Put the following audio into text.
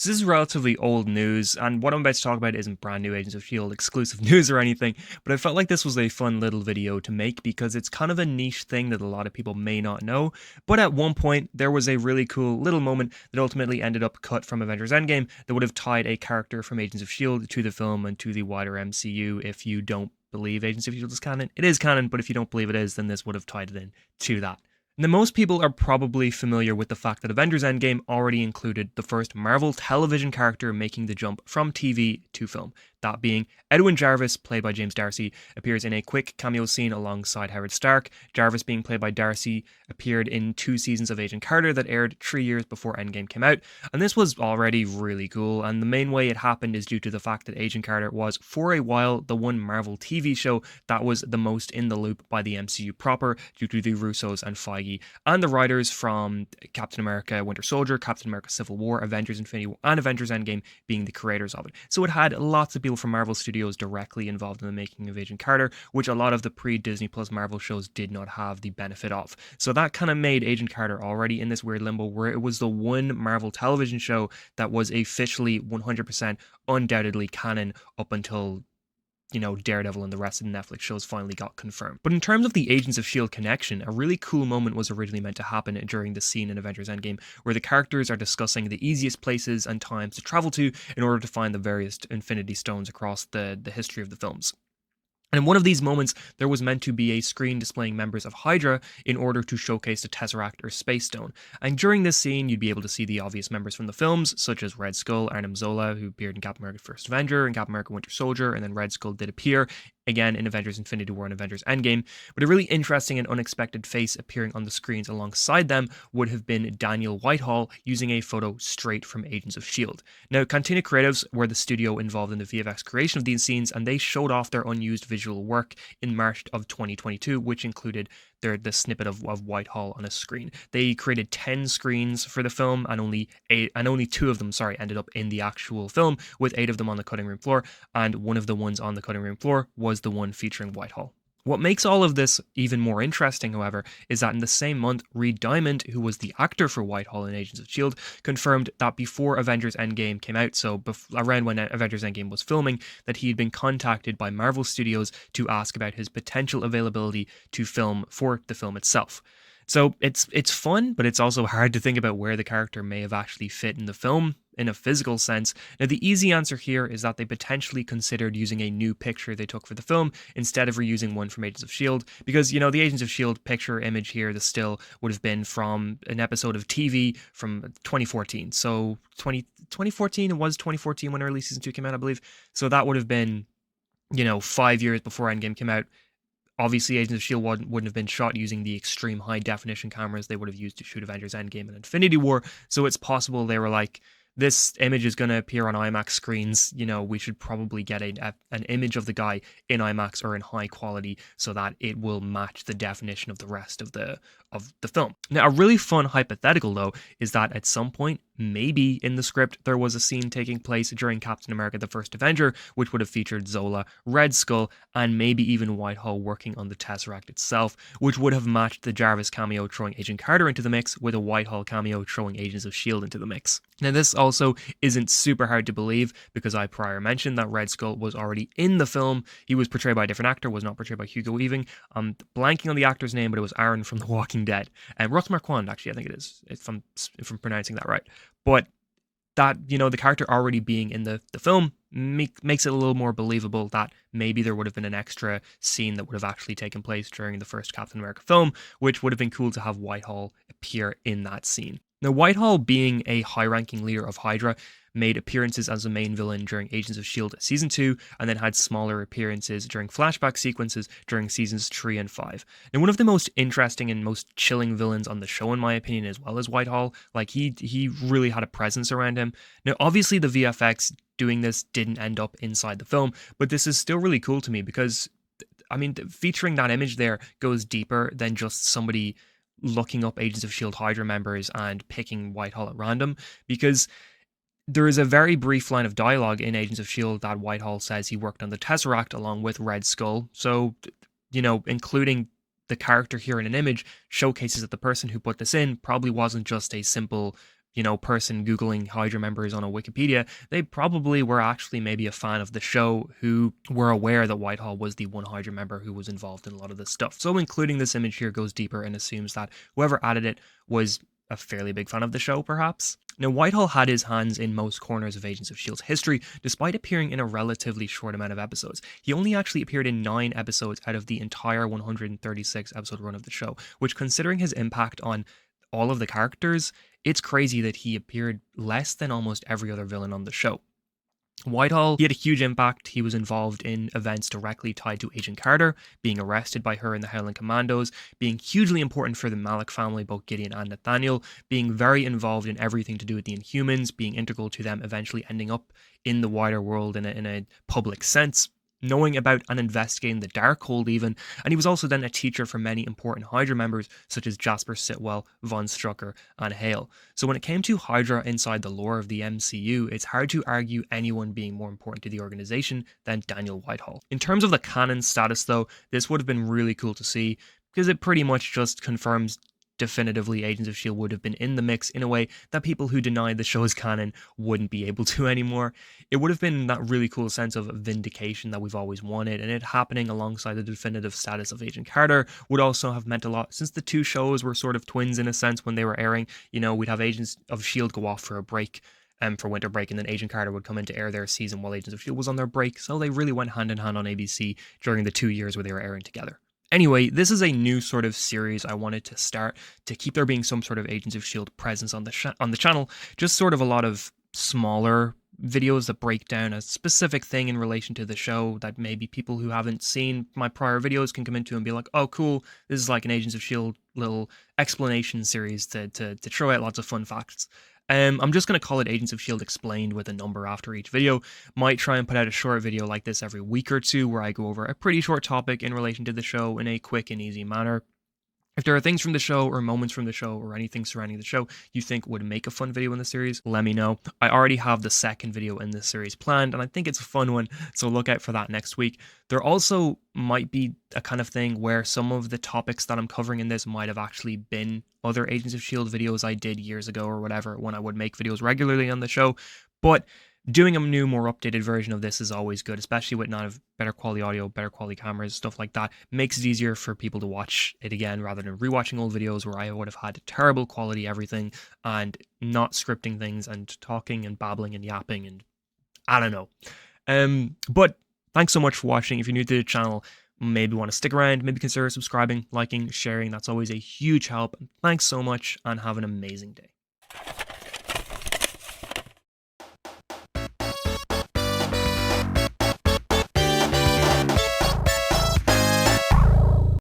So this is relatively old news, and what I'm about to talk about isn't brand new Agents of S.H.I.E.L.D. exclusive news or anything, but I felt like this was a fun little video to make because it's kind of a niche thing that a lot of people may not know, but at one point there was a really cool little moment that ultimately ended up cut from Avengers Endgame that would have tied a character from Agents of S.H.I.E.L.D. to the film and to the wider MCU. If you don't believe Agents of S.H.I.E.L.D. is canon, it is canon, but if you don't believe it is, then this would have tied it in to that. Now, most people are probably familiar with the fact that Avengers Endgame already included the first Marvel television character making the jump from TV to film. That being Edwin Jarvis, played by James D'Arcy, appears in a quick cameo scene alongside Howard Stark. Jarvis, being played by D'Arcy, appeared in 2 seasons of Agent Carter that aired 3 years before Endgame came out, and this was already really cool, and the main way it happened is due to the fact that Agent Carter was, for a while, the one Marvel TV show that was the most in the loop by the MCU proper, due to the Russos and Feige, and the writers from Captain America Winter Soldier, Captain America Civil War, Avengers Infinity War, and Avengers Endgame being the creators of it. So it had lots of people from Marvel Studios directly involved in the making of Agent Carter, which a lot of the pre-Disney Plus Marvel shows did not have the benefit of. So that kind of made Agent Carter already in this weird limbo where it was the one Marvel television show that was officially 100% undoubtedly canon up until Daredevil and the rest of the Netflix shows finally got confirmed. But in terms of the Agents of S.H.I.E.L.D. connection, a really cool moment was originally meant to happen during the scene in Avengers Endgame where the characters are discussing the easiest places and times to travel to in order to find the various Infinity Stones across the history of the films. And in one of these moments, there was meant to be a screen displaying members of Hydra in order to showcase the Tesseract or Space Stone. And during this scene, you'd be able to see the obvious members from the films, such as Red Skull, Arnim Zola, who appeared in Captain America First Avenger and Captain America Winter Soldier, and then Red Skull did appear again in Avengers Infinity War and Avengers Endgame. But a really interesting and unexpected face appearing on the screens alongside them would have been Daniel Whitehall using a photo straight from Agents of S.H.I.E.L.D. Now, Cantina Creatives were the studio involved in the VFX creation of these scenes, and they showed off their unused visual work in March of 2022, which included the snippet of Whitehall on a screen. They created 10 screens for the film, and only 2 of them, ended up in the actual film, with 8 of them on the cutting room floor, and one of the ones on the cutting room floor was the one featuring Whitehall. What makes all of this even more interesting, however, is that in the same month, Reed Diamond, who was the actor for Whitehall in Agents of S.H.I.E.L.D., confirmed that before Avengers Endgame came out, so around when Avengers Endgame was filming, that he had been contacted by Marvel Studios to ask about his potential availability to film for the film itself. So it's fun, but it's also hard to think about where the character may have actually fit in the film in a physical sense. Now, the easy answer here is that they potentially considered using a new picture they took for the film instead of reusing one from Agents of S.H.I.E.L.D. because, the Agents of S.H.I.E.L.D. picture image here, the still, would have been from an episode of TV from 2014. So 2014, it was 2014 when early season 2 came out, I believe. So that would have been, 5 years before Endgame came out. Obviously, Agents of S.H.I.E.L.D. wouldn't have been shot using the extreme high definition cameras they would have used to shoot Avengers Endgame and Infinity War, so it's possible they were like, this image is going to appear on IMAX screens, we should probably get an image of the guy in IMAX or in high quality so that it will match the definition of the rest of the film. Now, a really fun hypothetical, though, is that at some point, maybe in the script, there was a scene taking place during Captain America the First Avenger, which would have featured Zola, Red Skull, and maybe even Whitehall working on the Tesseract itself, which would have matched the Jarvis cameo throwing Agent Carter into the mix with a Whitehall cameo throwing Agents of S.H.I.E.L.D. into the mix. Now, this also isn't super hard to believe because I prior mentioned that Red Skull was already in the film. He was portrayed by a different actor, was not portrayed by Hugo Weaving. I'm blanking on the actor's name, but it was Aaron from The Walking Dead. And Russ Marquand, actually, I think it is, if I'm pronouncing that right. But that, the character already being in the film makes it a little more believable that maybe there would have been an extra scene that would have actually taken place during the first Captain America film, which would have been cool to have Whitehall appear in that scene. Now, Whitehall, being a high-ranking leader of Hydra, made appearances as the main villain during Agents of S.H.I.E.L.D. Season 2, and then had smaller appearances during flashback sequences during Seasons 3 and 5. Now, one of the most interesting and most chilling villains on the show, in my opinion, as well as Whitehall, he really had a presence around him. Now, obviously, the VFX doing this didn't end up inside the film, but this is still really cool to me because, featuring that image there goes deeper than just somebody looking up Agents of S.H.I.E.L.D. Hydra members and picking Whitehall at random, because there is a very brief line of dialogue in Agents of S.H.I.E.L.D. that Whitehall says he worked on the Tesseract along with Red Skull. So, including the character here in an image showcases that the person who put this in probably wasn't just a simple, person Googling Hydra members on a Wikipedia, they probably were actually maybe a fan of the show who were aware that Whitehall was the one Hydra member who was involved in a lot of this stuff. So including this image here goes deeper and assumes that whoever added it was a fairly big fan of the show, perhaps. Now, Whitehall had his hands in most corners of Agents of S.H.I.E.L.'s history, despite appearing in a relatively short amount of episodes. He only actually appeared in 9 episodes out of the entire 136 episode run of the show, which, considering his impact on all of the characters, it's crazy that he appeared less than almost every other villain on the show. Whitehall, he had a huge impact. He was involved in events directly tied to Agent Carter, being arrested by her in the Howling Commandos, being hugely important for the Malik family, both Gideon and Nathaniel, being very involved in everything to do with the Inhumans, being integral to them eventually ending up in the wider world in a public sense, knowing about and investigating the Darkhold even, and he was also then a teacher for many important Hydra members such as Jasper Sitwell, Von Strucker, and Hale. So when it came to Hydra inside the lore of the MCU, it's hard to argue anyone being more important to the organization than Daniel Whitehall. In terms of the canon status though, this would have been really cool to see, because it pretty much just confirms definitively Agents of S.H.I.E.L.D. would have been in the mix in a way that people who denied the show's canon wouldn't be able to anymore. It would have been that really cool sense of vindication that we've always wanted, and it happening alongside the definitive status of Agent Carter would also have meant a lot, since the two shows were sort of twins in a sense when they were airing. We'd have Agents of S.H.I.E.L.D. go off for a break, for winter break, and then Agent Carter would come in to air their season while Agents of S.H.I.E.L.D. was on their break, so they really went hand in hand on ABC during the 2 years where they were airing together. Anyway, this is a new sort of series I wanted to start to keep there being some sort of Agents of S.H.I.E.L.D. presence on the channel, just sort of a lot of smaller videos that break down a specific thing in relation to the show that maybe people who haven't seen my prior videos can come into and be like, oh cool, this is like an Agents of S.H.I.E.L.D. little explanation series to throw out lots of fun facts. I'm just going to call it Agents of S.H.I.E.L.D. Explained with a number after each video. Might try and put out a short video like this every week or two where I go over a pretty short topic in relation to the show in a quick and easy manner. If there are things from the show or moments from the show or anything surrounding the show you think would make a fun video in the series, let me know. I already have the second video in this series planned, and I think it's a fun one, so look out for that next week. There also might be a kind of thing where some of the topics that I'm covering in this might have actually been other Agents of S.H.I.E.L.D. videos I did years ago or whatever when I would make videos regularly on the show, but doing a new, more updated version of this is always good, especially with now better quality audio, better quality cameras, stuff like that. Makes it easier for people to watch it again rather than rewatching old videos where I would have had terrible quality everything and not scripting things and talking and babbling and yapping and I don't know. But thanks so much for watching. If you're new to the channel, maybe want to stick around, maybe consider subscribing, liking, sharing. That's always a huge help. Thanks so much and have an amazing day.